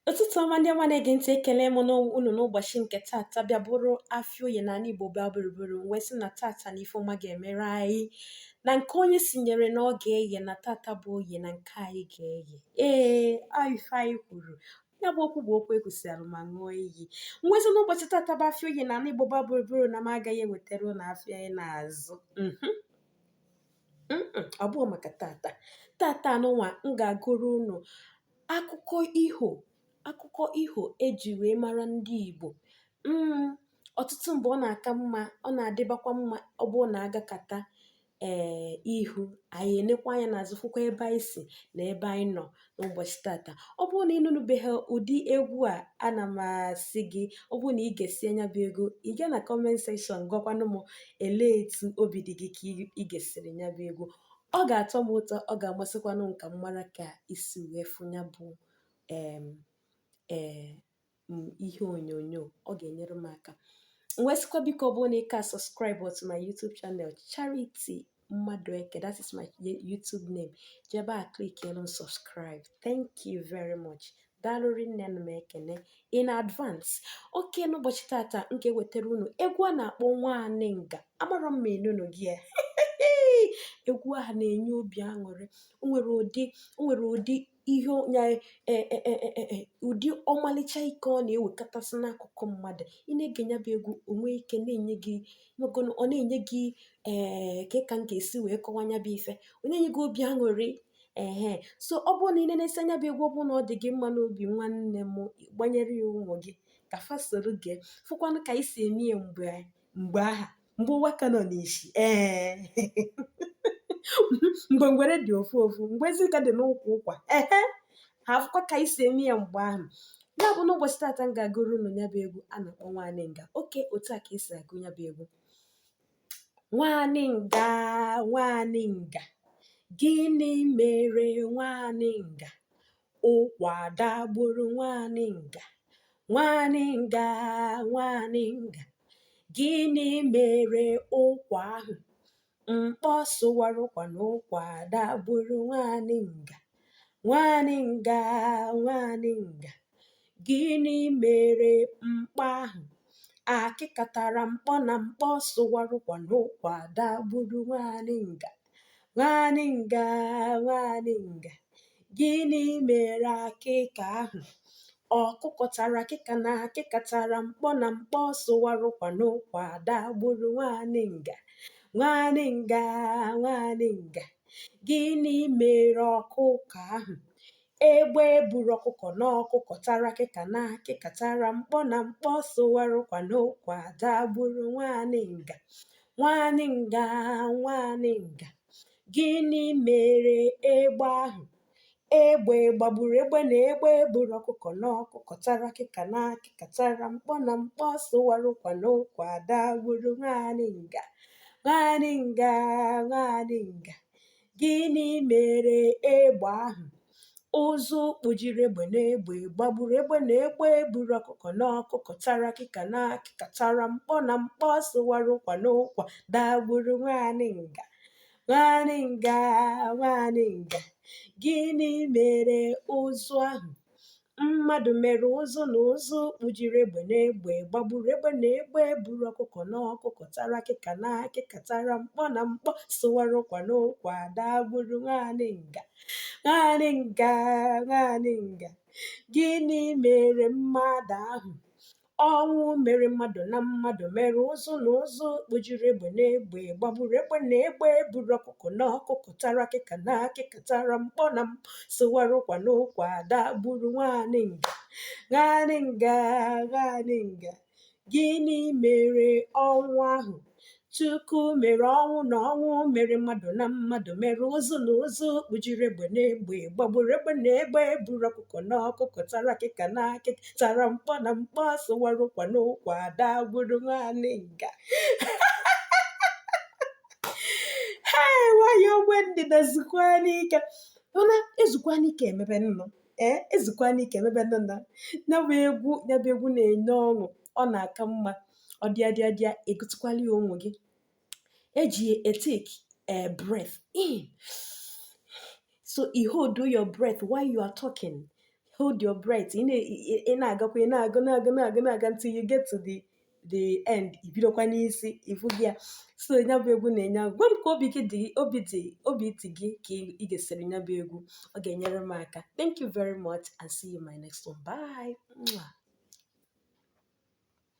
Ụtụtụ ọma ndị ọma na-ege ntị, ekele m unu n'ụbọchị nke tata bịa bụrụ afịa oyi na ala Igbo bịa bụrụbụrụ wee sị na tata na Ifeọma ga-emere anyị na nke onye sinyere na ọ ga-eye na tata bụ oyi na nke anyị ga-eye. Ife anyị kwuru ya bụ okwu ekwesịrị ma ṅụọ iyi nwezi n'ụbọchị tata bụ afịa oyi na ala Igbo bịa bụrụbụrụ na m agaghị ewetara ụnụ afịa anyị na-azụ ọ bụghị maka tata anụnwa m ga-agụrụ ụnụ akụkọ iho eji wee mara ndị Igbo. Ọtụtụ mgbe ọ na-aka mma, ọ na-adịbakwa mma ọ bụrụ na agakata ihu anyị enekwa anya n'azụ fụkwa ebe anyị si na ebe anyị nọ n'ụbọchị tata. Ọ bụrụ na ị nụnụbeghị ụdị egwu a, ana m asị gị ọ bụrụ na ị ga-esi anya bụ ego ị gaa na comment section gọkwanụ m elee etu obi dị gị ka ị ga-esiri nya bụ egwu. Ọ ga-atọ m ụtọ, ọ ga-amasịkwanụ nka mara ka isi wee fụ nya bụ ihe onyonyo. Ọ ga-enyere m aka wesịkwa biko ọ bụrụ na ị ka subscribe to my YouTube channel Charity Mmadueke, that is my YouTube name. Jebe a click on subscribe. Thank you very much. Daalụrị nne m ekene in advance. Oke, n'ụbọchị tata nke wetara unu egwu a na-akpọ Nwanyi Nga. Amara m enunu gị ya egwu ahụ na-enye obi aṅụrị. O nwere ụdị ọmalịcha ike ọ na-ewekọtasị n'akụkụ mmadụ. Ị na-ege ya bụ egwu onwe ike na-enye gị ọ na-enye gị ka m ga-esi wee kọwa ya bụ ife, ọ na-enye gị obi aṅụrị. So ọ bụrụ na ị na-ese anya bụ egwu, ọ bụrụ na ọ dị gị mma n'obi, nwanne m gbanyere ya ụmụ gị ka fa soro gị fụkwanụ ka anyị si eme ya mgbe ụwa ka nọ n'isi mgbe ngwere dị ofu mgbe ezika dị n'ụkwa ụkwa ha afụkwa ka anyị si eme ya mgbe ahụ. Ya bụ n'ụbọchị tata m ga-agụrụ unu ya bụ egwu a na-akpọ Nwanyi Nga. Oke, otu a ka esi agụ ya bụ egwu. Nwanyi nga, nwanyi nga, gịnị mere nwanyi nga? Ụkwa dagburu nwanyi nga. Nwanyi nga, nwanyi nga, gịnị mere ụkwa ahụ? Mkpọ sụwara ụkwa na ụkwa dagburu nwanyi nga. Nwanyi nga, nwanyi nga, gịnị mere mkpọ ahụ? Akịka tara mkpọ na mkpọ sụwara ụkwa na ụkwa dagburu nwanyi nga. Nwanyi nga, nwanyi nga, gịnị mere akịka ahụ? Ọkụkọ tara akịka na akịka tara mkpọ na mkpọ sụwara ụkwa na ụkwa dagburu nwanyi nga. Nwanyi nga, nwanyi nga, gịnị mere ọkụkọ ahụ? Egbe buru ọkụkọ na ọkụkọ tara akịka na akịka tara mkpọ na mkpọ sụwara ụkwa na ụkwa dagburu nwanyi nga. Nwanyi nga, nwanyi nga, gịnị mere egbe ahụ? Egbe gbagburu egbe na egbe buru ọkụkọ na ọkụkọ tara akịka na akịka tara mkpọ na mkpọ sụwara ụkwa na ụkwa dagburu nwanyi nga. Nwanyi nga, nwanyi nga, gịnị mere egbe ahụ? Ụzụ kpujiri egbe na egbe gbagburu egbe na egbe buru ọkụkọ na ọkụkọ tara akịka na akịka tara mkpọ na mkpọ sụwara ụkwa na ụkwa dagburu nwanyi nga. Nwanyi nga, nwanyi nga, gịnị mere ụzụ ahụ? Mmadụ mere ụzụ na ụzụ kpujiri egbe na egbe gbagburu egbe na egbe buru ọkụkọ na ọkụkọ tara akịka na akịka tara mkpọ na mkpọ sụwara ụkwa na ụkwa dagburu nwanyi nga. Nwanyi nga, nwanyi nga, gịnị mere mmadụ ahụ? Ọnwụ mere mmadụ na mmadụ mere ụzụ na ụzụ kpujiri egbe na egbe gbagburu egbe na egbe buru ọkụkọ na ọkụkọ tara akịka na akịka tara mkpọ na mkpọ sụwara ụkwa na ụkwa dagburu nwanyi nga. Nwanyi nga, nwanyi nga, gịnị mere ọnwụ ahụ? Chukwu mere ọnwụ na ọnwụ mere mmadụ na mmadụ mere ụzụ na ụzụ kpujiri egbe na egbe gbagburu egbe na egbe buru ọkụkọ na ọkụkọ tara akịka na akịka tara mkpọ na mkpọ sụwara ụkwa na ụkwa dagburu nwanyi nga. Nwanyị ogbe ndida zukwa n'ike na ezukwa n'ike emebe nnọ ezukwa n'ike emebe nnọ. Nyabụ egwu na-enye ọṅụ, ọ na-aka mma, ọ dịa egotukwala ya ụmụ gị. Eji take a breath in, so you hold your breath while you are talking. hold your breath, ị na-agakwa, ị na-aga until you get to the end, ibidokwa n'isi ifu gị ya. So ya bụ egwu na-enye gwa m ka obi iti gị ka ị gesịrị ya bụ egwu, ọ ga-enyere m aka. Thank you very much and see you in my next one. Bye.